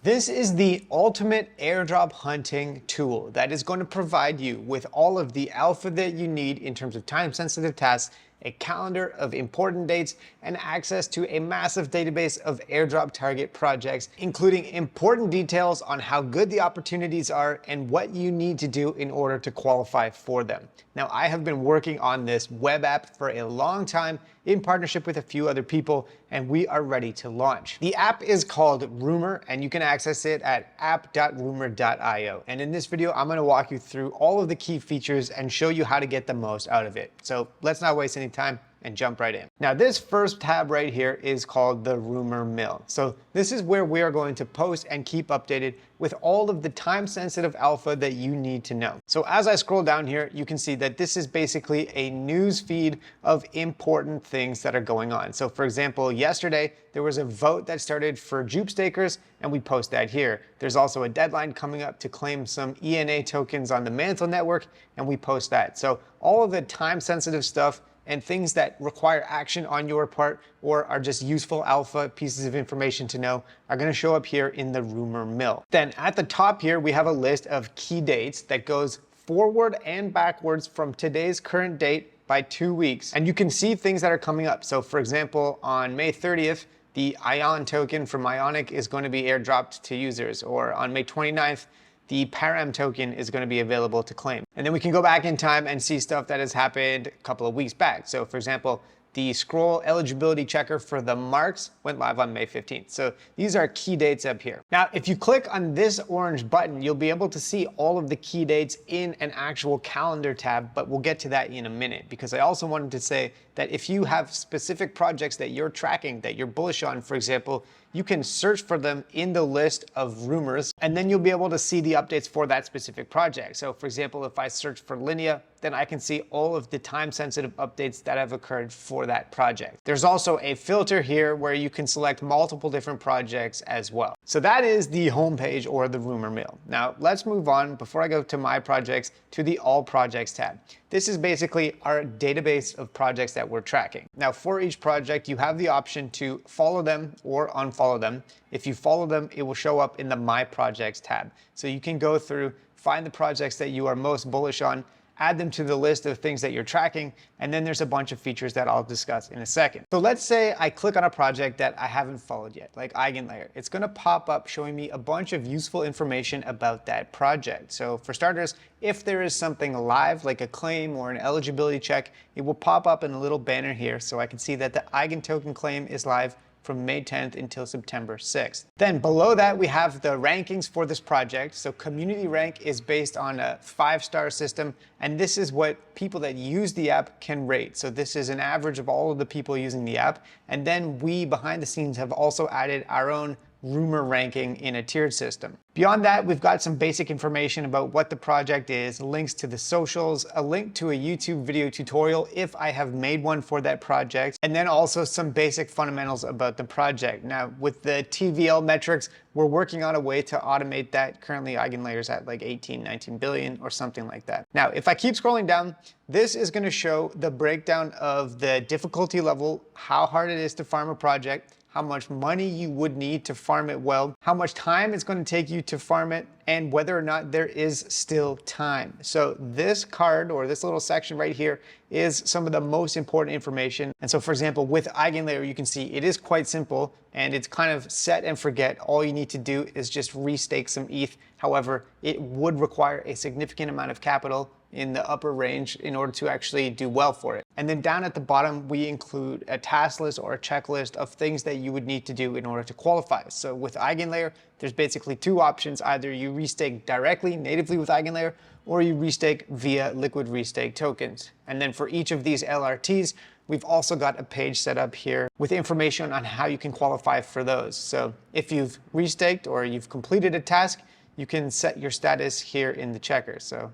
This is the ultimate airdrop hunting tool that is going to provide you with all of the alpha that you need in terms of time-sensitive tasks, a calendar of important dates, and access to a massive database of airdrop target projects, including important details on how good the opportunities are and what you need to do in order to qualify for them. Now, I have been working on this web app for a long time in partnership with a few other people, and we are ready to launch. The app is called Rumor, and you can access it at app.rumor.io. And in this video, I'm gonna walk you through all of the key features and show you how to get the most out of it. So let's not waste any time and jump right in. Now, this first tab right here is called the Rumor Mill. So this is where we are going to post and keep updated with all of the time-sensitive alpha that you need to know. So as I scroll down here, you can see that this is basically a news feed of important things that are going on. So for example, yesterday, there was a vote that started for Jupe stakers, and we post that here. There's also a deadline coming up to claim some ENA tokens on the Mantle network, and we post that. So all of the time-sensitive stuff and things that require action on your part or are just useful alpha pieces of information to know are going to show up here in the Rumor Mill. Then at the top here, we have a list of key dates that goes forward and backwards from today's current date by 2 weeks. And you can see things that are coming up. So for example, on May 30th, the ION token from Ionic is going to be airdropped to users, or on May 29th, the Param token is going to be available to claim. And then we can go back in time and see stuff that has happened a couple of weeks back. So for example, the scroll eligibility checker for the marks went live on May 15th. So these are key dates up here. Now, if you click on this orange button, you'll be able to see all of the key dates in an actual calendar tab, but we'll get to that in a minute, because I also wanted to say that if you have specific projects that you're tracking, that you're bullish on, for example, you can search for them in the list of rumors, and then you'll be able to see the updates for that specific project. So for example, if I search for Linea, then I can see all of the time-sensitive updates that have occurred for that project. There's also a filter here where you can select multiple different projects as well. So that is the homepage or the Rumor Mill. Now let's move on, before I go to my projects, to the All Projects tab. This is basically our database of projects that we're tracking. Now for each project, you have the option to follow them or unfollow them. If you follow them, it will show up in the My Projects tab. So you can go through, find the projects that you are most bullish on, add them to the list of things that you're tracking, and then there's a bunch of features that I'll discuss in a second. So let's say I click on a project that I haven't followed yet, like Eigenlayer. It's gonna pop up showing me a bunch of useful information about that project. So for starters, if there is something live, like a claim or an eligibility check, it will pop up in a little banner here so I can see that the Eigen token claim is live from May 10th until September 6th. Then below that, we have the rankings for this project. So community rank is based on a 5-star system, and this is what people that use the app can rate. So this is an average of all of the people using the app. And then we, behind the scenes, have also added our own rumor ranking in a tiered system. Beyond that, we've got some basic information about what the project is, links to the socials, a link to a YouTube video tutorial if I have made one for that project, and then also some basic fundamentals about the project. Now, with the TVL metrics, we're working on a way to automate that. Currently, Eigenlayer's at like 18, 19 billion or something like that. Now, if I keep scrolling down, this is going to show the breakdown of the difficulty level, how hard it is to farm a project, how much money you would need to farm it well, how much time it's going to take you to farm it, and whether or not there is still time. So this card, or this little section right here, is some of the most important information. And so for example, with Eigenlayer, you can see it is quite simple and it's kind of set and forget. All you need to do is just restake some ETH. However, it would require a significant amount of capital in the upper range in order to actually do well for it. And then down at the bottom, we include a task list or a checklist of things that you would need to do in order to qualify. So with Eigenlayer, there's basically two options. Either you restake directly, natively with Eigenlayer, or you restake via liquid restake tokens. And then for each of these LRTs, we've also got a page set up here with information on how you can qualify for those. So if you've restaked or you've completed a task, you can set your status here in the checker. So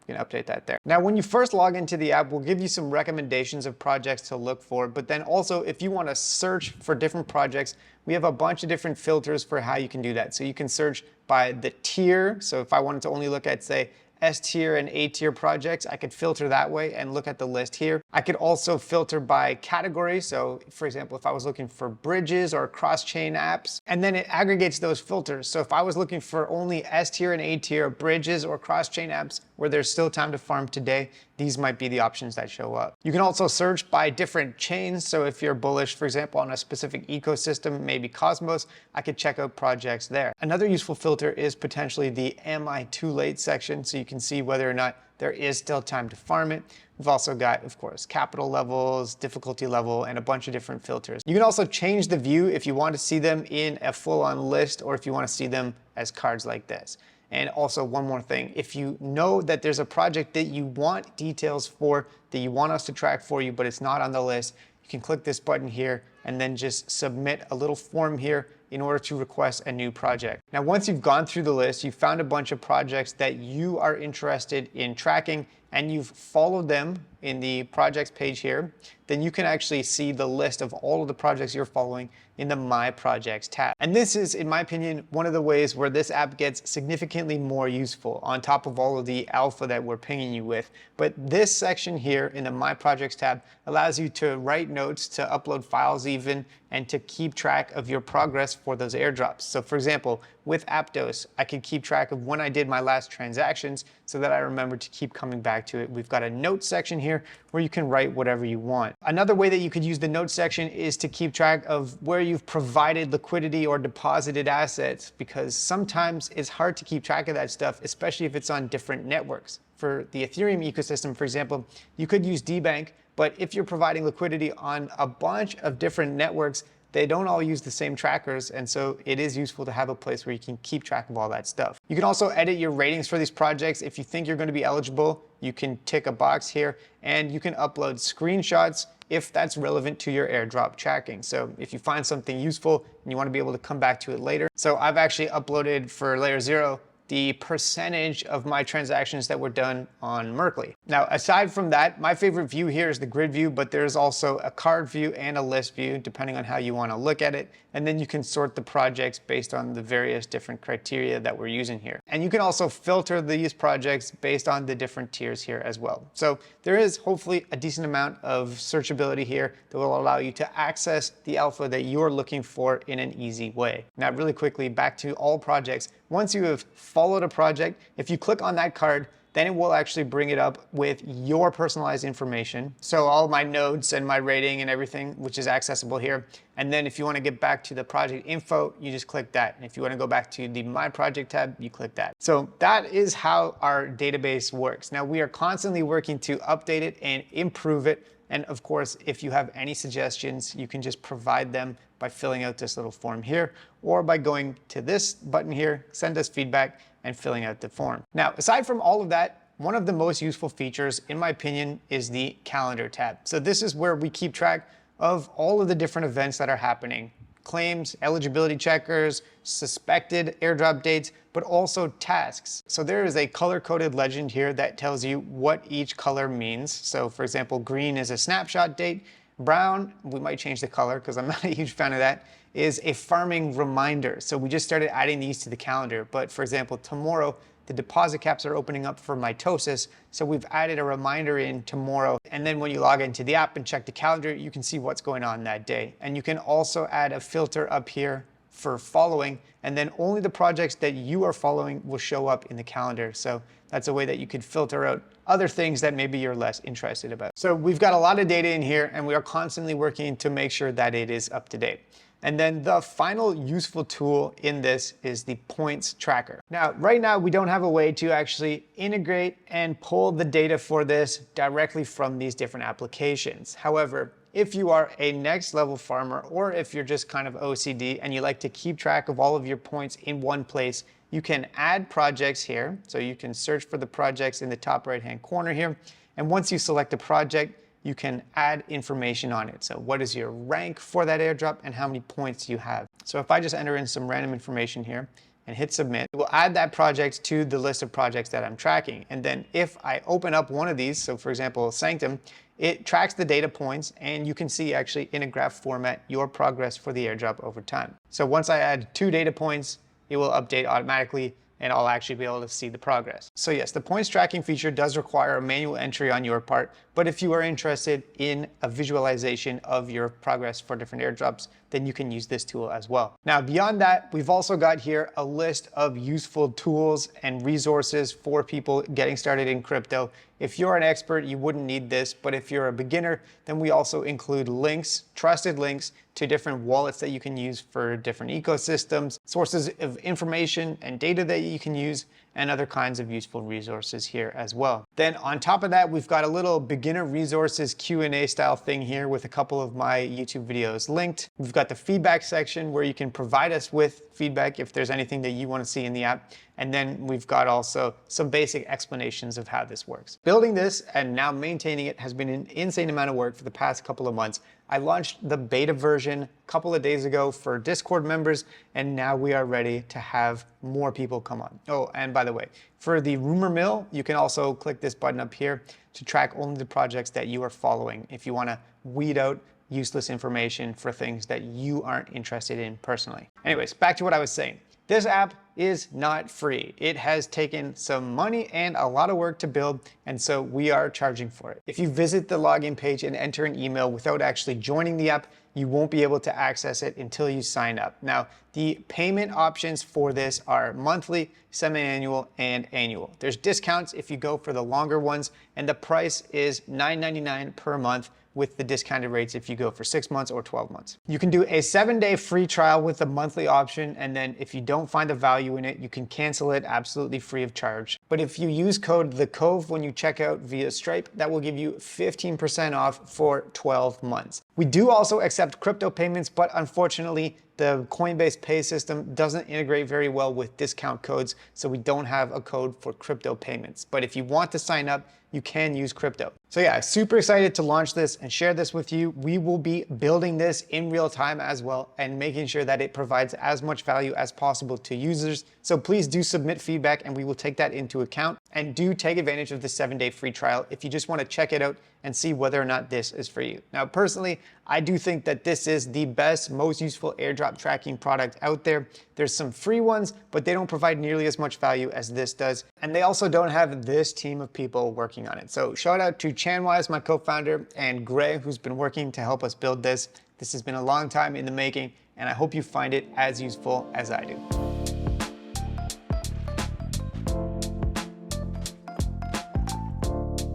you can update that there. Now, when you first log into the app, we'll give you some recommendations of projects to look for, but then also if you want to search for different projects, we have a bunch of different filters for how you can do that. So you can search by the tier. So if I wanted to only look at, say, S tier and A tier projects, I could filter that way and look at the list here. I could also filter by category. So for example, if I was looking for bridges or cross-chain apps, and then it aggregates those filters. So if I was looking for only S tier and A tier bridges or cross-chain apps where there's still time to farm today, these might be the options that show up. You can also search by different chains. So if you're bullish, for example, on a specific ecosystem, maybe Cosmos, I could check out projects there. Another useful filter is potentially the am I too late section. So you can see whether or not there is still time to farm it. We've also got, of course, capital levels, difficulty level, and a bunch of different filters. You can also change the view if you want to see them in a full-on list or if you want to see them as cards like this. And also one more thing, if you know that there's a project that you want details for, that you want us to track for you, but it's not on the list, you can click this button here and then just submit a little form here in order to request a new project. Now, once you've gone through the list, you've found a bunch of projects that you are interested in tracking and you've followed them in the projects page here, then you can actually see the list of all of the projects you're following in the My Projects tab. And this is, in my opinion, one of the ways where this app gets significantly more useful on top of all of the alpha that we're pinging you with. But this section here in the My Projects tab allows you to write notes, to upload files even, and to keep track of your progress for those airdrops. So for example, with Aptos, I could keep track of when I did my last transactions so that I remember to keep coming back to it. We've got a notes section here where you can write whatever you want. Another way that you could use the notes section is to keep track of where you've provided liquidity or deposited assets, because sometimes it's hard to keep track of that stuff, especially if it's on different networks. For the Ethereum ecosystem, for example, you could use DBank, but if you're providing liquidity on a bunch of different networks, they don't all use the same trackers, and so it is useful to have a place where you can keep track of all that stuff. You can also edit your ratings for these projects. If you think you're going to be eligible, you can tick a box here, and you can upload screenshots if that's relevant to your airdrop tracking. So if you find something useful and you want to be able to come back to it later. So I've actually uploaded for layer 0 the percentage of my transactions that were done on Merkley. Now, aside from that, my favorite view here is the grid view, but there's also a card view and a list view, depending on how you want to look at it. And then you can sort the projects based on the various different criteria that we're using here. And you can also filter these projects based on the different tiers here as well. So there is hopefully a decent amount of searchability here that will allow you to access the alpha that you're looking for in an easy way. Now, really quickly, back to all projects. Once you have followed a project, if you click on that card, then it will actually bring it up with your personalized information. So all my notes and my rating and everything, which is accessible here. And then if you want to get back to the project info, you just click that. And if you want to go back to the My Project tab, you click that. So that is how our database works. Now, we are constantly working to update it and improve it. And of course, if you have any suggestions, you can just provide them by filling out this little form here, or by going to this button here, send us feedback, and filling out the form. Now, aside from all of that, one of the most useful features, in my opinion, is the calendar tab. So this is where we keep track of all of the different events that are happening. Claims, eligibility checkers, suspected airdrop dates, but also tasks. So there is a color-coded legend here that tells you what each color means. So for example, green is a snapshot date. Brown, we might change the color because I'm not a huge fan of that, is a farming reminder. So we just started adding these to the calendar. But for example, tomorrow, the deposit caps are opening up for mitosis. So we've added a reminder in tomorrow. And then when you log into the app and check the calendar, you can see what's going on that day. And you can also add a filter up here for following, and then only the projects that you are following will show up in the calendar. So that's a way that you could filter out other things that maybe you're less interested about. So we've got a lot of data in here, and we are constantly working to make sure that it is up to date. And then the final useful tool in this is the points tracker. Now, right now, we don't have a way to actually integrate and pull the data for this directly from these different applications. However, if you are a next level farmer, or if you're just kind of OCD and you like to keep track of all of your points in one place, you can add projects here. So you can search for the projects in the top right-hand corner here. And once you select a project, you can add information on it. So what is your rank for that airdrop and how many points you have? So if I just enter in some random information here and hit submit, it will add that project to the list of projects that I'm tracking. And then if I open up one of these, so for example, Sanctum, it tracks the data points, and you can see actually in a graph format your progress for the airdrop over time. So once I add 2 data points, it will update automatically. and I'll actually be able to see the progress. So yes, the points tracking feature does require a manual entry on your part, but if you are interested in a visualization of your progress for different airdrops, then you can use this tool as well. Now, beyond that, we've also got here a list of useful tools and resources for people getting started in crypto. If you're an expert, you wouldn't need this, but if you're a beginner, then we also include links, trusted links to different wallets that you can use for different ecosystems, sources of information and data that you can use, and other kinds of useful resources here as well. Then on top of that, we've got a little beginner resources Q&A style thing here with a couple of my YouTube videos linked. We've got the feedback section where you can provide us with feedback if there's anything that you want to see in the app. And then we've got also some basic explanations of how this works. Building this and now maintaining it has been an insane amount of work for the past couple of months. I launched the beta version a couple of days ago for Discord members, and now we are ready to have more people come on. Oh, and by the way, for the rumor mill, you can also click this button up here to track only the projects that you are following if you want to weed out useless information for things that you aren't interested in personally. Anyways, back to what I was saying. This app is not free. It has taken some money and a lot of work to build, and so we are charging for it. If you visit the login page and enter an email without actually joining the app, you won't be able to access it until you sign up. Now, the payment options for this are monthly, semi-annual, and annual. There's discounts if you go for the longer ones, and the price is $9.99 per month, with the discounted rates if you go for 6 months or 12 months. You can do a 7-day free trial with the monthly option, and then if you don't find the value in it, you can cancel it absolutely free of charge. But if you use code the Cove when you check out via Stripe, that will give you 15% off for 12 months. We do also accept crypto payments, but unfortunately, the Coinbase Pay system doesn't integrate very well with discount codes, so we don't have a code for crypto payments. But if you want to sign up, you can use crypto. So yeah, super excited to launch this and share this with you. We will be building this in real time as well and making sure that it provides as much value as possible to users. So please do submit feedback and we will take that into account. And do take advantage of the 7-day free trial if you just want to check it out and see whether or not this is for you. Now, personally, I do think that this is the best, most useful airdrop tracking product out there. There's some free ones, but they don't provide nearly as much value as this does. And they also don't have this team of people working on it. So shout out to Chanwise, my co-founder, and Greg, who's been working to help us build this. This has been a long time in the making, and I hope you find it as useful as I do.